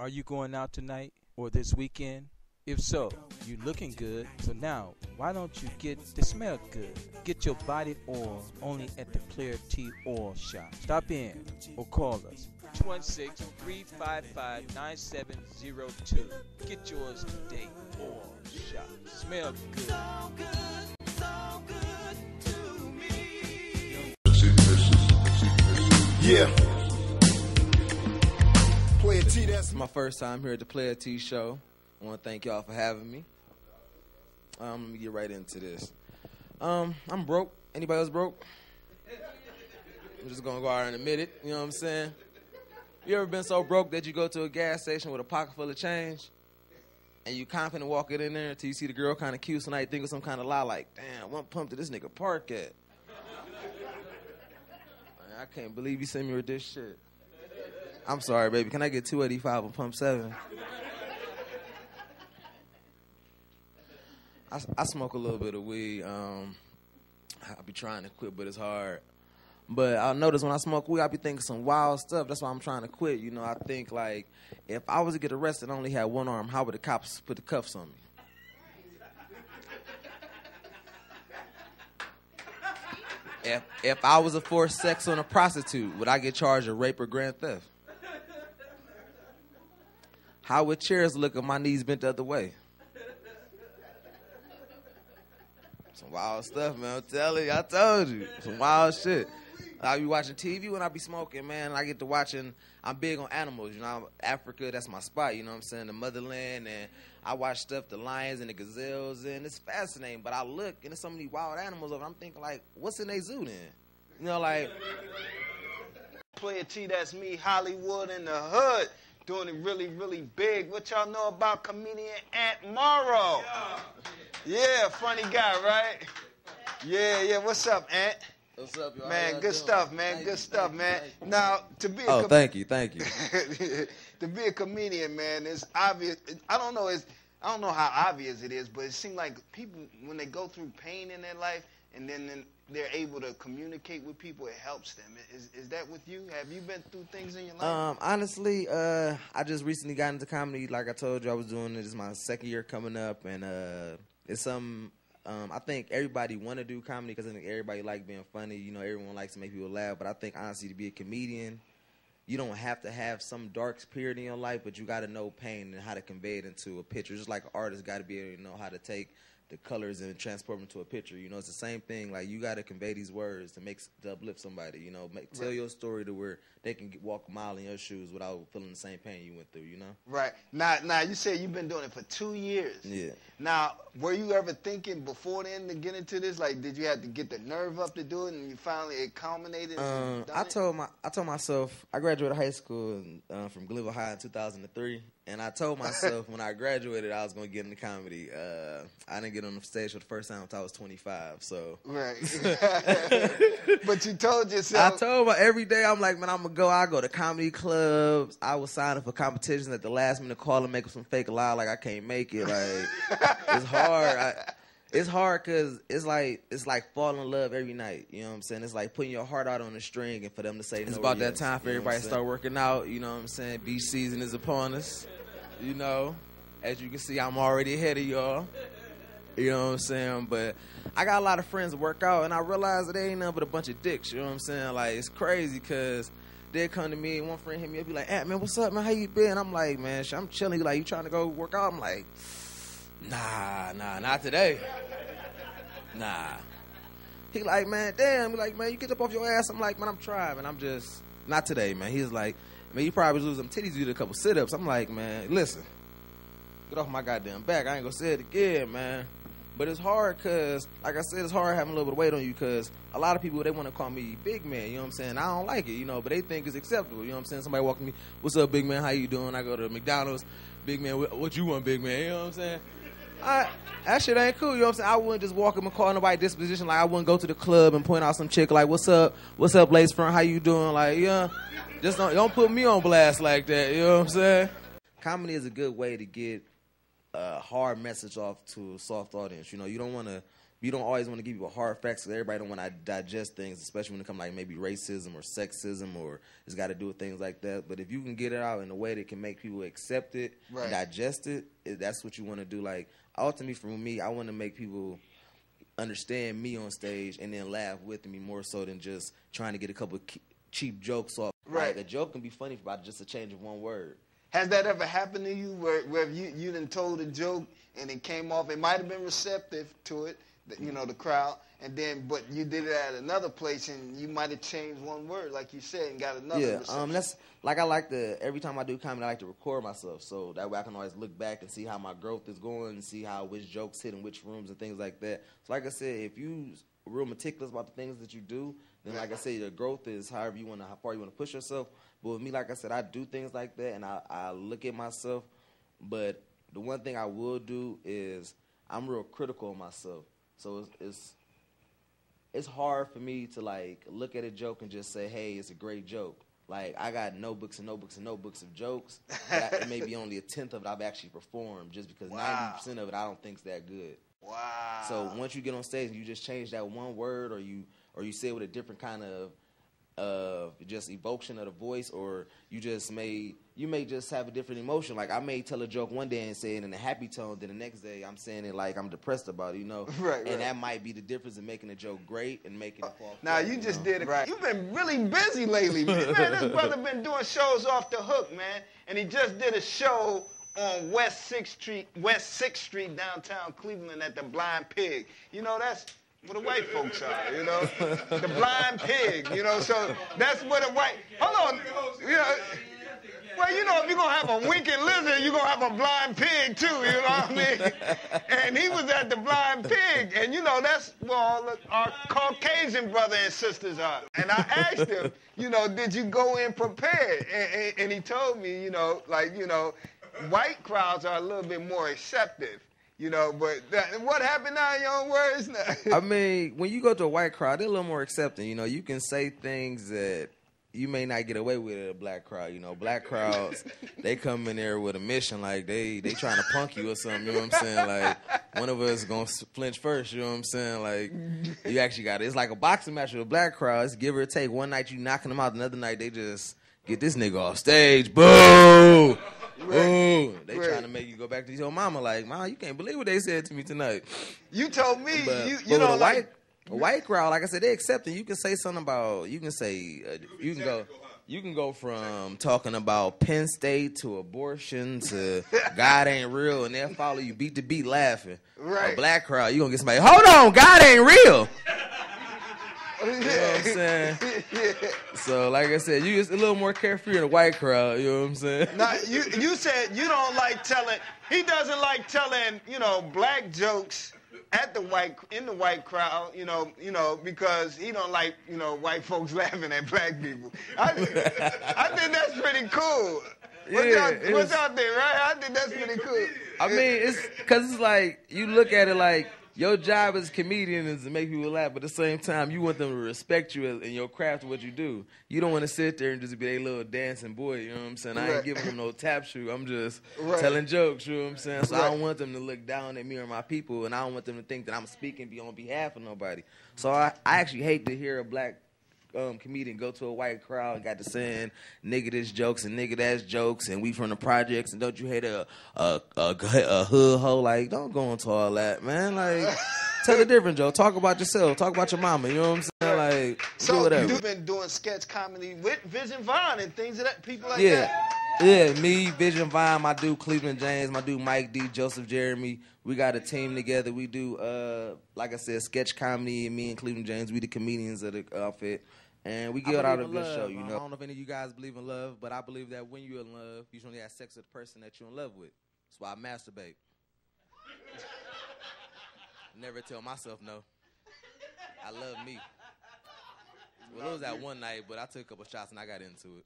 Are you going out tonight or this weekend? If so, you looking good. So now, why don't you get the smell good? Get your body oil only at the Playa Tea Oil Shop. Stop in or call us. 216-355-9702. Get yours today. Oil Shop. Smell good. So good, so good to me. Yeah. Playa T, that's my first time here at the Playa T show. I want to thank y'all for having me. Let me get right into this. I'm broke. Anybody else broke? I'm just going to go out and admit it. You know what I'm saying? You ever been so broke that you go to a gas station with a pocket full of change and you confident walking in there until you see the girl kind of cute, so now you think of some kind of lie like, damn, what pump did this nigga park at? Man, I can't believe you sent me with this shit. I'm sorry, baby. Can I get 285 on pump 7? I smoke a little bit of weed. I be trying to quit, but it's hard. But I notice when I smoke weed, I be thinking some wild stuff. That's why I'm trying to quit. You know, I think, like, if I was to get arrested and only had one arm, how would the cops put the cuffs on me? If I was a forced sex on a prostitute, would I get charged of rape or grand theft? How would chairs look if my knees bent the other way? Some wild stuff, man. I'm telling you, I told you. Some wild shit. I be watching TV when I be smoking, man. I get to watching, I'm big on animals. You know, Africa, that's my spot, you know what I'm saying? The motherland, and I watch stuff, the lions and the gazelles, and it's fascinating. But I look, and there's so many wild animals over. I'm thinking, like, what's in their zoo then? You know, like... Playa T, that's me, Hollywood in the hood. Doing it really, really big. What y'all know about comedian Ant Morrow? Yeah, funny guy, right? Yeah. What's up, Ant? What's up, y'all? Man, good stuff, man. Good stuff, man. Now, to be a thank you. To be a comedian, man, it's obvious. I don't know how obvious it is, but it seems like people, when they go through pain in their life, and then they're able to communicate with people, it helps them. Is that with you? Have you been through things in your life? Honestly, I just recently got into comedy. Like I told you, I was doing this is my second year coming up, and it's something I think everybody want to do comedy because I think everybody like being funny. You know, everyone likes to make people laugh. But I think honestly, to be a comedian, you don't have to have some dark period in your life, but you got to know pain and how to convey it into a picture. Just like an artist got to be able to know how to take the colors and transport them to a picture. You know, it's the same thing. Like, you got to convey these words to uplift somebody. You know, tell your story to where they can walk a mile in your shoes without feeling the same pain you went through. You know. Right. Now you said you've been doing it for 2 years. Yeah. Now, were you ever thinking before then to get into this? Like, did you have to get the nerve up to do it, and you finally it culminated? I told myself I graduated high school from Glenville High in 2003. And I told myself when I graduated I was going to get into comedy. I didn't get on the stage for the first time until I was 25. So right. But you told yourself. I told my every day I'm like, man, I'm going to go. I go to comedy clubs. I was signing for competitions at the last minute, call and make some fake lie like I can't make it. Like, it's hard. It's hard because it's like falling in love every night. You know what I'm saying? It's like putting your heart out on the string and for them to say no. It's about that time for everybody to start working out. You know what I'm saying? Beach season is upon us. You know, as you can see, I'm already ahead of y'all. You know what I'm saying? But I got a lot of friends that work out, and I realize that they ain't nothing but a bunch of dicks. You know what I'm saying? Like, it's crazy because they come to me, and one friend hit me up, be like, "Aunt, man, what's up, man? How you been?" I'm like, "Man, I'm chilling." He like, "You trying to go work out?" I'm like, Nah, not today. Nah. He like, "Man, damn." He like, "Man, you get up off your ass." I'm like, "Man, I'm trying, man. I'm just not today, man." He's like, "Man, you probably lose them titties. You did a couple sit-ups." I'm like, "Man, listen, get off my goddamn back. I ain't gonna say it again, man." But it's hard because, like I said, it's hard having a little bit of weight on you because a lot of people, they want to call me big man, you know what I'm saying? I don't like it, you know, but they think it's acceptable, you know what I'm saying? Somebody walking me, "What's up, big man? How you doing?" I go to McDonald's, "Big man, what you want, big man?" You know what I'm saying? That shit ain't cool, you know what I'm saying? I wouldn't just walk up and call nobody disposition. Like, I wouldn't go to the club and point out some chick like, "What's up, lace front? How you doing?" Like, yeah, just don't put me on blast like that, you know what I'm saying? Comedy is a good way to get a hard message off to a soft audience. You know, you don't want to you don't always want to give you a hard facts because everybody don't want to digest things, especially when it comes like maybe racism or sexism or it's got to do with things like that. But if you can get it out in a way that can make people accept it and digest it, that's what you want to do. Like, ultimately for me, I want to make people understand me on stage and then laugh with me more so than just trying to get a couple of cheap jokes off. Right. Like, a joke can be funny by just a change of one word. Has that ever happened to you where you done told a joke and it came off? It might have been receptive to it, you know, the crowd, and then but you did it at another place and you might have changed one word, like you said, and got another reception. That's like I like to, every time I do comedy, I like to record myself so that way I can always look back and see how my growth is going and see how which jokes hit in which rooms and things like that. So like I said, if you real meticulous about the things that you do, then like I said, your growth is however you want to, how far you want to push yourself. But with me, like I said, I do things like that and I look at myself. But the one thing I will do is I'm real critical of myself. So it's hard for me to like look at a joke and just say, hey, it's a great joke. Like, I got notebooks and notebooks and notebooks of jokes. But maybe only a tenth of it I've actually performed just because 90% of it I don't think's that good. Wow. So once you get on stage and you just change that one word or you say it with a different kind of just evocation of the voice, or you may just have a different emotion. Like, I may tell a joke one day and say it in a happy tone, then the next day I'm saying it like I'm depressed about it, you know? Right. And that might be the difference in making a joke great and making it fall Now, flat, you just know? did it. Right. You've been really busy lately, man. This brother been doing shows off the hook, man. And he just did a show on West 6th Street, downtown Cleveland at the Blind Pig. You know, that's where the white folks are, you know? The Blind Pig, you know? So that's where the white... Hold on. You know, well, you know, if you're going to have a winking lizard, you're going to have a blind pig, too, you know what I mean? And he was at the Blind Pig, and, you know, that's where all our Caucasian brothers and sisters are. And I asked him, you know, did you go in prepared? And he told me, you know, like, you know, white crowds are a little bit more acceptive. You know, but what happened now in your own words now? I mean, when you go to a white crowd, they're a little more accepting. You know, you can say things that you may not get away with at a black crowd. You know, black crowds, they come in there with a mission. Like, they trying to punk you or something, you know what I'm saying? Like, one of us going to flinch first, you know what I'm saying? Like, you actually got it. It's like a boxing match with a black crowd. It's give or take. One night you knocking them out, another night they just get this nigga off stage. Boo! Ooh, they trying to make you go back to your mama like, Mom, you can't believe what they said to me tonight. You told me but you but don't like a white crowd. Like I said, they accepting. You can say something about. You can say you can go from talking about Penn State to abortion to God ain't real, and they'll follow you beat to beat laughing. Right. A black crowd, you gonna get somebody. Hold on, God ain't real. You know what I'm saying? So, like I said, you just a little more carefree in a white crowd. You know what I'm saying? Now, you said you don't like telling. He doesn't like telling, you know, black jokes in the white crowd. You know, because he don't like, you know, white folks laughing at black people. I think that's pretty cool. What's out there, right? I think that's pretty cool. I mean, it's because it's like you look at it like. Your job as a comedian is to make people laugh, but at the same time, you want them to respect you in your craft of what you do. You don't want to sit there and just be a little dancing boy, you know what I'm saying? I ain't giving them no tap shoe. I'm just telling jokes, you know what I'm saying? So I don't want them to look down at me or my people, and I don't want them to think that I'm speaking on behalf of nobody. So I actually hate to hear a black comedian go to a white crowd and got to saying nigga this jokes and nigga that's jokes and we from the projects and don't you hate a hood hoe, like don't go into all that, man. Like tell a different joke, talk about yourself, talk about your mama, you know what I'm saying? Like so do whatever. You've been doing sketch comedy with Vision Vaughn and things of that, people like that. Yeah, me, Vision Vaughn, my dude Cleveland James, my dude Mike D, Joseph Jeremy. We got a team together. We do like I said, sketch comedy, and me and Cleveland James, we the comedians of the outfit. And we give out a good show, you know. I don't know if any of you guys believe in love, but I believe that when you're in love, you should only have sex with the person that you're in love with. That's why I masturbate. Never tell myself no. I love me. Well, it was that one night, but I took a couple shots and I got into it.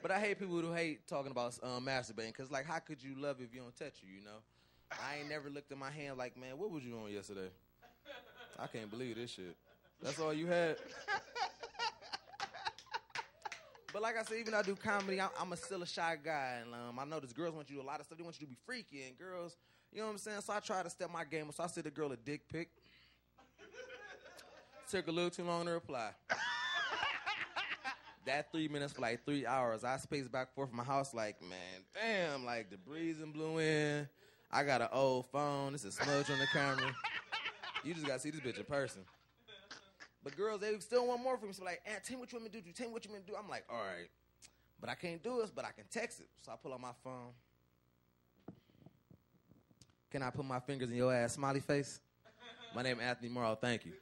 But I hate people who hate talking about masturbating, because, like, how could you love if you don't touch you, you know? I ain't never looked at my hand like, man, what was you on yesterday? I can't believe this shit. That's all you had? But like I said, even though I do comedy, I'm still a shy guy. And I notice girls want you to do a lot of stuff. They want you to be freaky. And girls, You know what I'm saying? So I tried to step my game up. So I sent the girl a dick pic. Took a little too long to reply. That 3 minutes for like 3 hours. I spaced back and forth from my house like, man, damn, like the breeze and blew in. I got an old phone. This is smudge on the camera. You just got to see this bitch in person. But girls, they still want more from me. So like, Aunt, tell me what you want me to do. Tell me what you want me to do. I'm like, all right. But I can't do this, but I can text it. So I pull out my phone. Can I put my fingers in your ass, smiley face? My name is Anthony Morrow. Thank you.